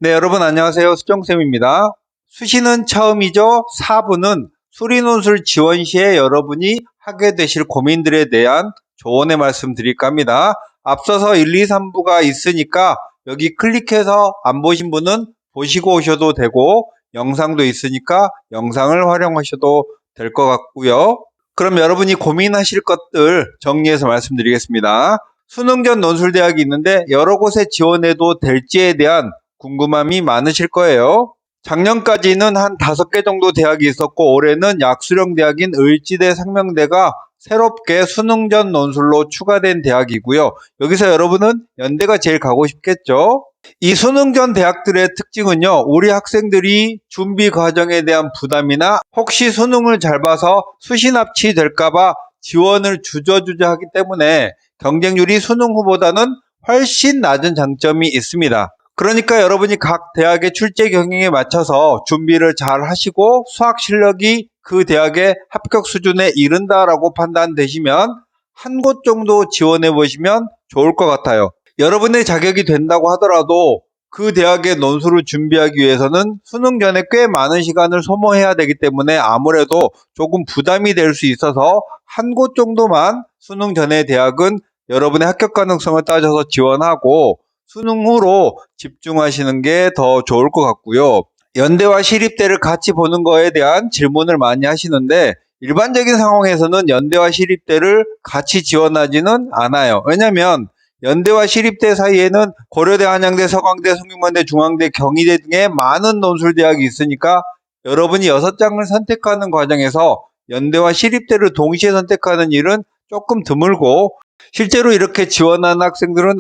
네, 여러분 안녕하세요. 수정쌤입니다. 수시는 처음이죠. 4부는 수리논술 지원 시에 여러분이 하게 되실 고민들에 대한 조언의 말씀 드릴까 합니다. 앞서서 1, 2, 3부가 있으니까 여기 클릭해서 안 보신 분은 보시고 오셔도 되고 영상도 있으니까 영상을 활용하셔도 될 것 같고요. 그럼 여러분이 고민하실 것들 정리해서 말씀드리겠습니다. 수능 전 논술대학이 있는데 여러 곳에 지원해도 될지에 대한 궁금함이 많으실 거예요. 작년까지는 한 5개 정도 대학이 있었고 올해는 약수령 대학인 을지대 상명대가 새롭게 수능 전 논술로 추가된 대학이고요. 여기서 여러분은 연대가 제일 가고 싶겠죠? 이 수능 전 대학들의 특징은요. 우리 학생들이 준비 과정에 대한 부담이나 혹시 수능을 잘 봐서 수시 납치될까봐 지원을 주저주저 하기 때문에 경쟁률이 수능 후보다는 훨씬 낮은 장점이 있습니다. 그러니까 여러분이 각 대학의 출제 경영에 맞춰서 준비를 잘 하시고 수학 실력이 그 대학의 합격 수준에 이른다라고 판단되시면 한 곳 정도 지원해 보시면 좋을 것 같아요. 여러분의 자격이 된다고 하더라도 그 대학의 논술을 준비하기 위해서는 수능 전에 꽤 많은 시간을 소모해야 되기 때문에 아무래도 조금 부담이 될 수 있어서 한 곳 정도만 수능 전의 대학은 여러분의 합격 가능성을 따져서 지원하고 수능 후로 집중하시는 게 더 좋을 것 같고요. 연대와 시립대를 같이 보는 거에 대한 질문을 많이 하시는데 일반적인 상황에서는 연대와 시립대를 같이 지원하지는 않아요. 왜냐하면 연대와 시립대 사이에는 고려대, 한양대, 서강대, 성균관대, 중앙대, 경희대 등의 많은 논술대학이 있으니까 여러분이 6장을 선택하는 과정에서 연대와 시립대를 동시에 선택하는 일은 조금 드물고 실제로 이렇게 지원하는 학생들은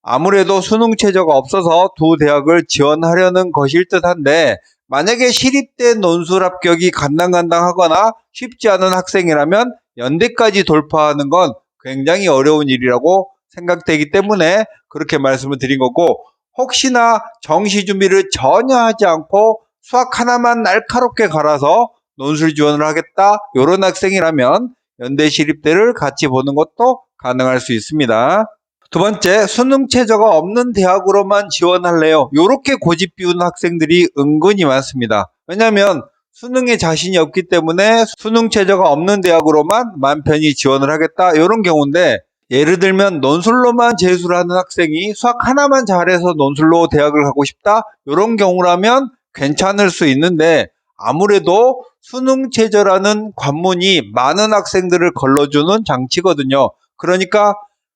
아무래도 수능 최저가 없어서 두 대학을 지원하려는 것일 듯한데 만약에 시립대 논술 합격이 간당간당하거나 쉽지 않은 학생이라면 연대까지 돌파하는 건 굉장히 어려운 일이라고 생각되기 때문에 그렇게 말씀을 드린 거고 혹시나 정시 준비를 전혀 하지 않고 수학 하나만 날카롭게 갈아서 논술 지원을 하겠다 이런 학생이라면 연대 시립대를 같이 보는 것도 가능할 수 있습니다. 두 번째, 수능 최저가 없는 대학으로만 지원할래요. 이렇게 고집 피우는 학생들이 은근히 많습니다. 왜냐하면 수능에 자신이 없기 때문에 수능 최저가 없는 대학으로만 맘 편히 지원을 하겠다 이런 경우인데 예를 들면 논술로만 재수를 하는 학생이 수학 하나만 잘해서 논술로 대학을 가고 싶다 이런 경우라면 괜찮을 수 있는데 아무래도 수능 최저라는 관문이 많은 학생들을 걸러주는 장치거든요. 그러니까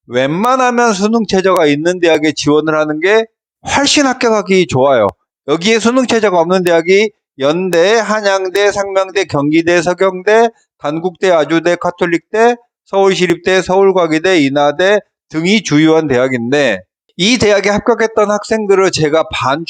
웬만하면 수능 최저가 있는 대학에 지원을 하는 게 훨씬 합격하기 좋아요. 여기에 수능 최저가 없는 대학이 연대, 한양대, 상명대, 경기대, 서경대, 단국대, 아주대, 가톨릭대, 서울시립대, 서울과기대, 인하대 등이 주요한 대학인데 이 대학에 합격했던 학생들을 제가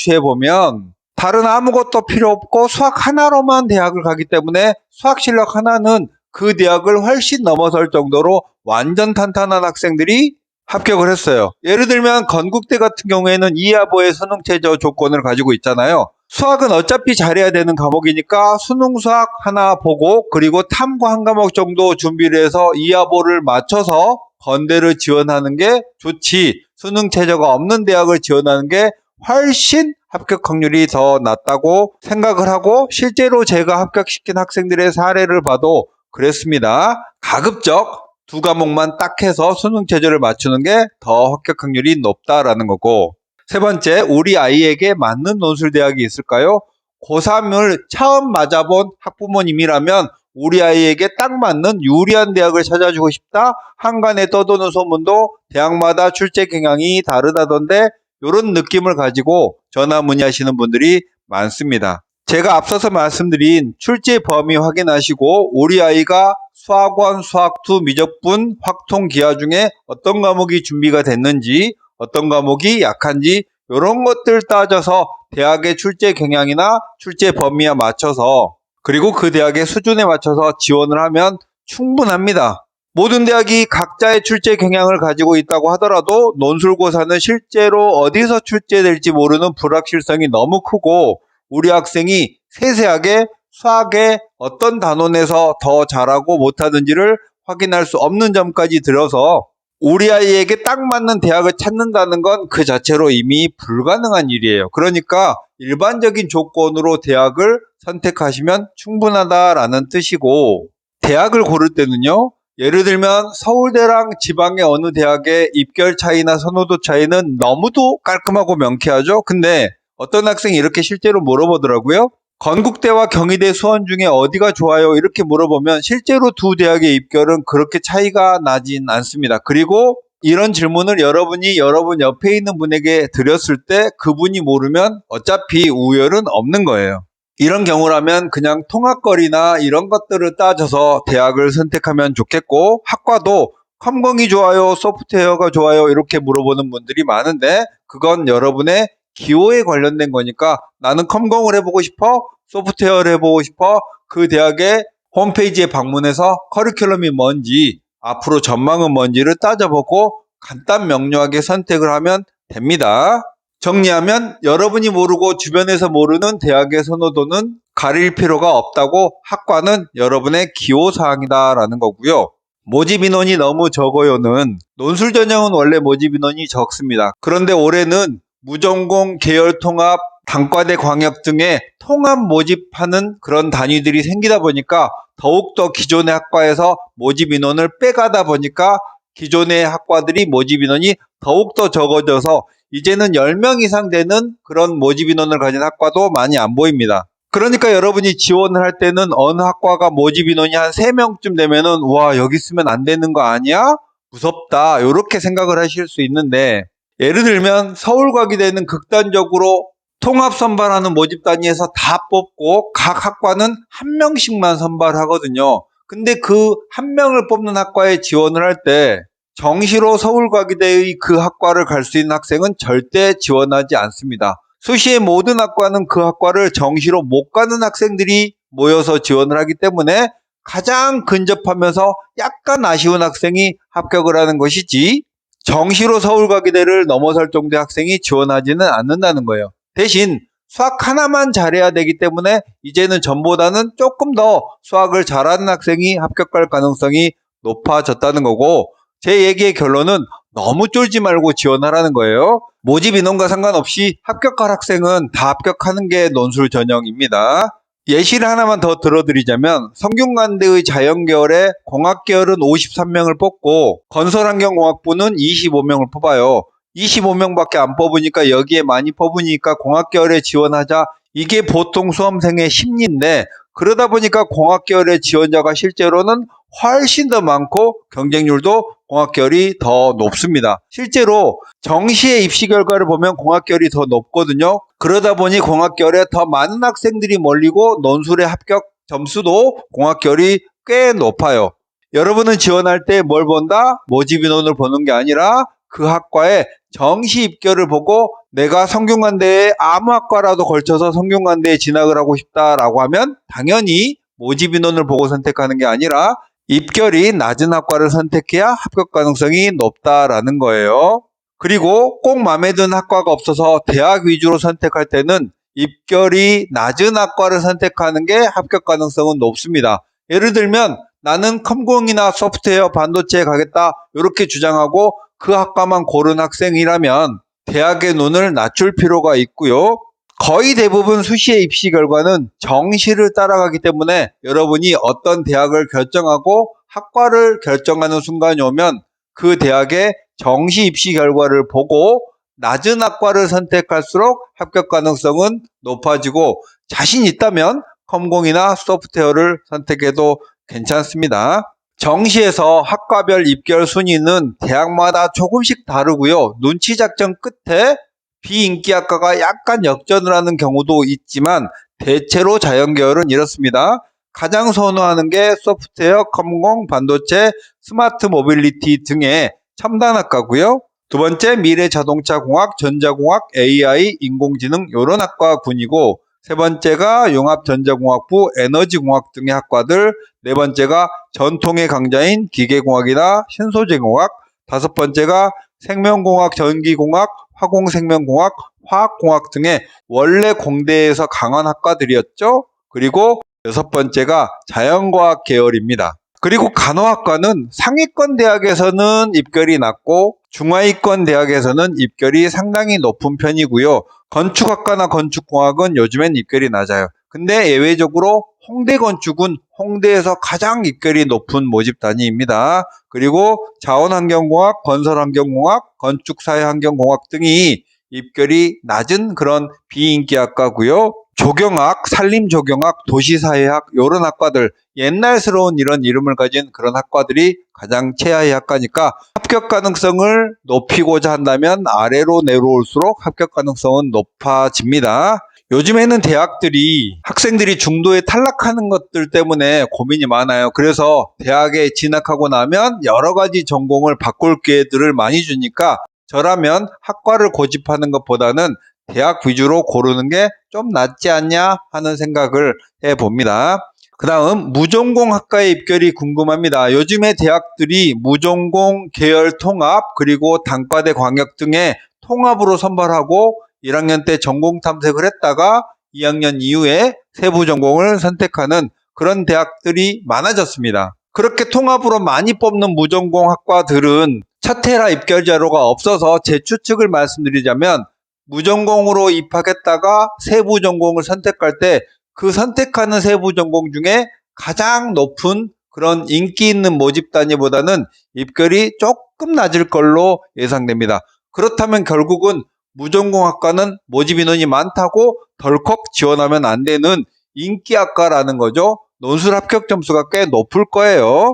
반추해보면 다른 아무것도 필요 없고 수학 하나로만 대학을 가기 때문에 수학 실력 하나는 그 대학을 훨씬 넘어설 정도로 완전 탄탄한 학생들이 합격을 했어요. 예를 들면 건국대 같은 경우에는 이하보의 수능 최저 조건을 가지고 있잖아요. 수학은 어차피 잘해야 되는 과목이니까 수능 수학 하나 보고 그리고 탐구 한 과목 정도 준비를 해서 이하보를 맞춰서 건대를 지원하는 게 좋지 수능 최저가 없는 대학을 지원하는 게 훨씬 합격 확률이 더 낮다고 생각을 하고 실제로 제가 합격시킨 학생들의 사례를 봐도 그랬습니다. 가급적 두 과목만 딱 해서 수능 최저를 맞추는 게 더 합격 확률이 높다라는 거고 세 번째, 우리 아이에게 맞는 논술대학이 있을까요? 고3을 처음 맞아본 학부모님이라면 우리 아이에게 딱 맞는 유리한 대학을 찾아주고 싶다? 한간에 떠도는 소문도 대학마다 출제 경향이 다르다던데 이런 느낌을 가지고 전화 문의하시는 분들이 많습니다. 제가 앞서서 말씀드린 출제 범위 확인하시고 우리 아이가 수학원, 수학2, 미적분, 확통, 기하 중에 어떤 과목이 준비가 됐는지 어떤 과목이 약한지 이런 것들 따져서 대학의 출제 경향이나 출제 범위에 맞춰서 그리고 그 대학의 수준에 맞춰서 지원을 하면 충분합니다. 모든 대학이 각자의 출제 경향을 가지고 있다고 하더라도 논술고사는 실제로 어디서 출제될지 모르는 불확실성이 너무 크고 우리 학생이 세세하게 수학의 어떤 단원에서 더 잘하고 못하는지를 확인할 수 없는 점까지 들어서 우리 아이에게 딱 맞는 대학을 찾는다는 건 그 자체로 이미 불가능한 일이에요. 그러니까 일반적인 조건으로 대학을 선택하시면 충분하다라는 뜻이고, 대학을 고를 때는요, 예를 들면 서울대랑 지방의 어느 대학의 입결 차이나 선호도 차이는 너무도 깔끔하고 명쾌하죠. 근데 어떤 학생이 이렇게 실제로 물어보더라고요. 건국대와 경희대 수원 중에 어디가 좋아요? 이렇게 물어보면 실제로 두 대학의 입결은 그렇게 차이가 나진 않습니다. 그리고 이런 질문을 여러분이 여러분 옆에 있는 분에게 드렸을 때 그분이 모르면 어차피 우열은 없는 거예요. 이런 경우라면 그냥 통학거리나 이런 것들을 따져서 대학을 선택하면 좋겠고, 학과도 컴공이 좋아요, 소프트웨어가 좋아요 이렇게 물어보는 분들이 많은데 그건 여러분의 기호에 관련된 거니까 나는 컴공을 해보고 싶어, 소프트웨어를 해보고 싶어, 그 대학의 홈페이지에 방문해서 커리큘럼이 뭔지, 앞으로 전망은 뭔지를 따져보고 간단 명료하게 선택을 하면 됩니다. 정리하면 여러분이 모르고 주변에서 모르는 대학의 선호도는 가릴 필요가 없다고, 학과는 여러분의 기호사항이다라는 거고요. 모집 인원이 너무 적어요는, 논술 전형은 원래 모집 인원이 적습니다. 그런데 올해는 무전공, 계열통합, 단과대 광역 등의 통합 모집하는 그런 단위들이 생기다 보니까 더욱더 기존의 학과에서 모집 인원을 빼가다 보니까 기존의 학과들이 모집 인원이 더욱더 적어져서 이제는 10명 이상 되는 그런 모집 인원을 가진 학과도 많이 안 보입니다. 그러니까 여러분이 지원을 할 때는 어느 학과가 모집 인원이 한 3명쯤 되면은 와, 여기 있으면 안 되는 거 아니야? 무섭다, 이렇게 생각을 하실 수 있는데, 예를 들면 서울과기대는 극단적으로 통합 선발하는 모집 단위에서 다 뽑고 각 학과는 한 명씩만 선발하거든요. 근데 그 한 명을 뽑는 학과에 지원을 할 때 정시로 서울과기대의 그 학과를 갈 수 있는 학생은 절대 지원하지 않습니다. 수시의 모든 학과는 그 학과를 정시로 못 가는 학생들이 모여서 지원을 하기 때문에 가장 근접하면서 약간 아쉬운 학생이 합격을 하는 것이지, 정시로 서울과기대를 넘어설 정도의 학생이 지원하지는 않는다는 거예요. 대신 수학 하나만 잘해야 되기 때문에 이제는 전보다는 조금 더 수학을 잘하는 학생이 합격할 가능성이 높아졌다는 거고, 제 얘기의 결론은 너무 쫄지 말고 지원하라는 거예요. 모집 인원과 상관없이 합격할 학생은 다 합격하는 게 논술 전형입니다. 예시를 하나만 더 들어드리자면 성균관대의 자연계열에 공학계열은 53명을 뽑고 건설환경공학부는 25명을 뽑아요. 25명밖에 안 뽑으니까 여기에 많이 뽑으니까 공학계열에 지원하자, 이게 보통 수험생의 심리인데, 그러다 보니까 공학계열의 지원자가 실제로는 훨씬 더 많고 경쟁률도 공학계열이 더 높습니다. 실제로 정시의 입시 결과를 보면 공학계열이 더 높거든요. 그러다 보니 공학계열에 더 많은 학생들이 몰리고 논술의 합격 점수도 공학계열이 꽤 높아요. 여러분은 지원할 때 뭘 본다? 모집 인원을 보는 게 아니라 그 학과의 정시 입결을 보고 내가 성균관대에 아무 학과라도 걸쳐서 성균관대에 진학을 하고 싶다라고 하면 당연히 모집 인원을 보고 선택하는 게 아니라 입결이 낮은 학과를 선택해야 합격 가능성이 높다라는 거예요. 그리고 꼭 마음에 드는 학과가 없어서 대학 위주로 선택할 때는 입결이 낮은 학과를 선택하는 게 합격 가능성은 높습니다. 예를 들면 나는 컴공이나 소프트웨어, 반도체에 가겠다 이렇게 주장하고 그 학과만 고른 학생이라면 대학의 눈을 낮출 필요가 있고요. 거의 대부분 수시의 입시 결과는 정시를 따라가기 때문에 여러분이 어떤 대학을 결정하고 학과를 결정하는 순간이 오면 그 대학의 정시 입시 결과를 보고 낮은 학과를 선택할수록 합격 가능성은 높아지고, 자신 있다면 컴공이나 소프트웨어를 선택해도 괜찮습니다. 정시에서 학과별 입결 순위는 대학마다 조금씩 다르고요. 눈치 작전 끝에 비인기 학과가 약간 역전을 하는 경우도 있지만 대체로 자연계열은 이렇습니다. 가장 선호하는 게 소프트웨어, 컴공, 반도체, 스마트 모빌리티 등의 첨단 학과고요. 두 번째 미래자동차공학, 전자공학, AI, 인공지능 이런 학과군이고, 세 번째가 용합전자공학부, 에너지공학 등의 학과들, 네 번째가 전통의 강자인 기계공학이나 신소재공학, 다섯 번째가 생명공학, 전기공학, 화공생명공학, 화학공학 등의 원래 공대에서 강한 학과들이었죠. 그리고 여섯 번째가 자연과학 계열입니다. 그리고 간호학과는 상위권 대학에서는 입결이 낮고 중하위권 대학에서는 입결이 상당히 높은 편이고요. 건축학과나 건축공학은 요즘엔 입결이 낮아요. 근데 예외적으로 홍대건축은 홍대에서 가장 입결이 높은 모집 단위입니다. 그리고 자원환경공학, 건설환경공학, 건축사회환경공학 등이 입결이 낮은 그런 비인기학과고요. 조경학, 산림조경학, 도시사회학 이런 학과들, 옛날스러운 이런 이름을 가진 그런 학과들이 가장 최하위 학과니까 합격 가능성을 높이고자 한다면 아래로 내려올수록 합격 가능성은 높아집니다. 요즘에는 대학들이 학생들이 중도에 탈락하는 것들 때문에 고민이 많아요. 그래서 대학에 진학하고 나면 여러 가지 전공을 바꿀 기회들을 많이 주니까 저라면 학과를 고집하는 것보다는 대학 위주로 고르는 게 좀 낫지 않냐 하는 생각을 해봅니다. 그 다음 무전공 학과의 입결이 궁금합니다. 요즘에 대학들이 무전공, 계열 통합, 그리고 단과대 광역 등의 통합으로 선발하고 1학년 때 전공 탐색을 했다가 2학년 이후에 세부 전공을 선택하는 그런 대학들이 많아졌습니다. 그렇게 통합으로 많이 뽑는 무전공 학과들은 첫 해라 입결 자료가 없어서 제 추측을 말씀드리자면 무전공으로 입학했다가 세부 전공을 선택할 때 그 선택하는 세부 전공 중에 가장 높은 그런 인기 있는 모집 단위보다는 입결이 조금 낮을 걸로 예상됩니다. 그렇다면 결국은 무전공학과는 모집 인원이 많다고 덜컥 지원하면 안 되는 인기학과라는 거죠. 논술 합격 점수가 꽤 높을 거예요.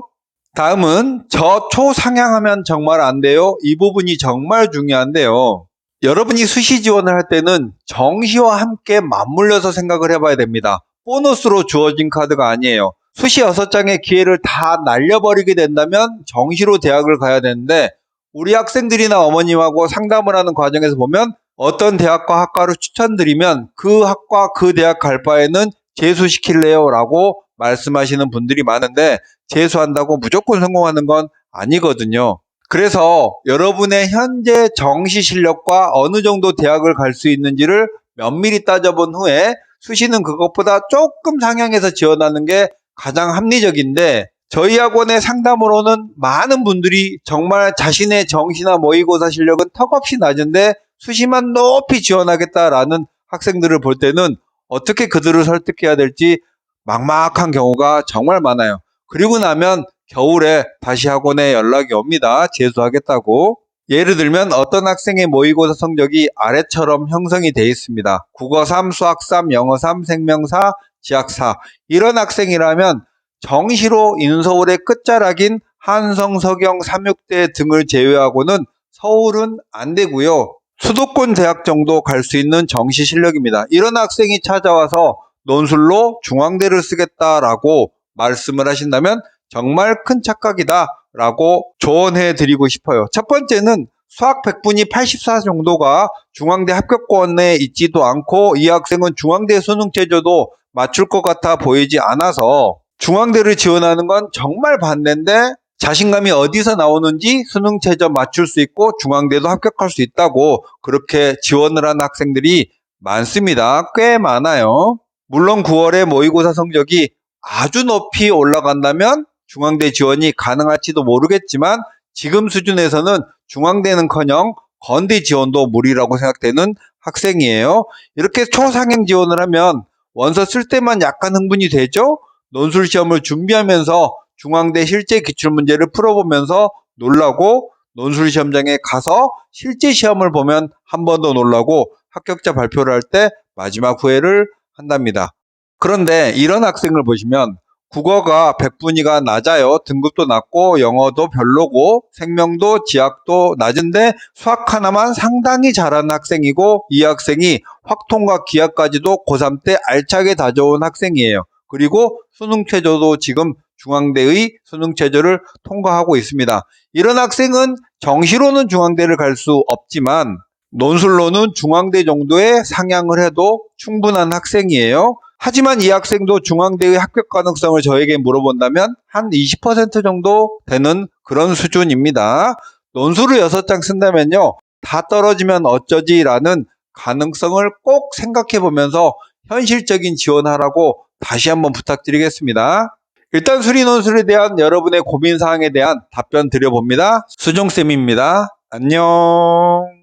다음은 저초상향하면 정말 안 돼요. 이 부분이 정말 중요한데요. 여러분이 수시 지원을 할 때는 정시와 함께 맞물려서 생각을 해봐야 됩니다. 보너스로 주어진 카드가 아니에요. 수시 6장의 기회를 다 날려버리게 된다면 정시로 대학을 가야 되는데 우리 학생들이나 어머님하고 상담을 하는 과정에서 보면 어떤 대학과 학과를 추천드리면 그 학과 그 대학 갈 바에는 재수시킬래요? 라고 말씀하시는 분들이 많은데 재수한다고 무조건 성공하는 건 아니거든요. 그래서 여러분의 현재 정시 실력과 어느 정도 대학을 갈 수 있는지를 면밀히 따져본 후에 수시는 그것보다 조금 상향해서 지원하는 게 가장 합리적인데 저희 학원의 상담으로는 많은 분들이 정말 자신의 정시나 모의고사 실력은 턱없이 낮은데 수시만 높이 지원하겠다라는 학생들을 볼 때는 어떻게 그들을 설득해야 될지 막막한 경우가 정말 많아요. 그리고 나면 겨울에 다시 학원에 연락이 옵니다. 재수하겠다고. 예를 들면 어떤 학생의 모의고사 성적이 아래처럼 형성이 되어 있습니다. 국어 3, 수학 3, 영어 3, 생명 4, 지학 4. 이런 학생이라면 정시로 인서울의 끝자락인 한성, 서경, 삼육대 등을 제외하고는 서울은 안 되고요. 수도권 대학 정도 갈 수 있는 정시 실력입니다. 이런 학생이 찾아와서 논술로 중앙대를 쓰겠다라고 말씀을 하신다면 정말 큰 착각이다 라고 조언해 드리고 싶어요. 첫 번째는 수학 100분위 84 정도가 중앙대 합격권에 있지도 않고 이 학생은 중앙대 수능 최저도 맞출 것 같아 보이지 않아서 중앙대를 지원하는 건 정말 반대인데 자신감이 어디서 나오는지 수능 최저 맞출 수 있고 중앙대도 합격할 수 있다고 그렇게 지원을 한 학생들이 많습니다. 꽤 많아요. 물론 9월에 모의고사 성적이 아주 높이 올라간다면 중앙대 지원이 가능할지도 모르겠지만 지금 수준에서는 중앙대는커녕 건대 지원도 무리라고 생각되는 학생이에요. 이렇게 초상향 지원을 하면 원서 쓸 때만 약간 흥분이 되죠. 논술 시험을 준비하면서 중앙대 실제 기출문제를 풀어보면서 놀라고 논술 시험장에 가서 실제 시험을 보면 한 번 더 놀라고 합격자 발표를 할 때 마지막 후회를 한답니다. 그런데 이런 학생을 보시면 국어가 100분위가 낮아요. 등급도 낮고 영어도 별로고 생명도 지학도 낮은데 수학 하나만 상당히 잘하는 학생이고 이 학생이 확통과 기하까지도 고3 때 알차게 다져온 학생이에요. 그리고 수능 최저도 지금 중앙대의 수능 최저를 통과하고 있습니다. 이런 학생은 정시로는 중앙대를 갈 수 없지만 논술로는 중앙대 정도의 상향을 해도 충분한 학생이에요. 하지만 이 학생도 중앙대의 합격 가능성을 저에게 물어본다면 한 20% 정도 되는 그런 수준입니다. 논술을 6장 쓴다면요. 다 떨어지면 어쩌지라는 가능성을 꼭 생각해 보면서 현실적인 지원하라고 다시 한번 부탁드리겠습니다. 일단 수리논술에 대한 여러분의 고민사항에 대한 답변 드려봅니다. 수종쌤입니다. 안녕.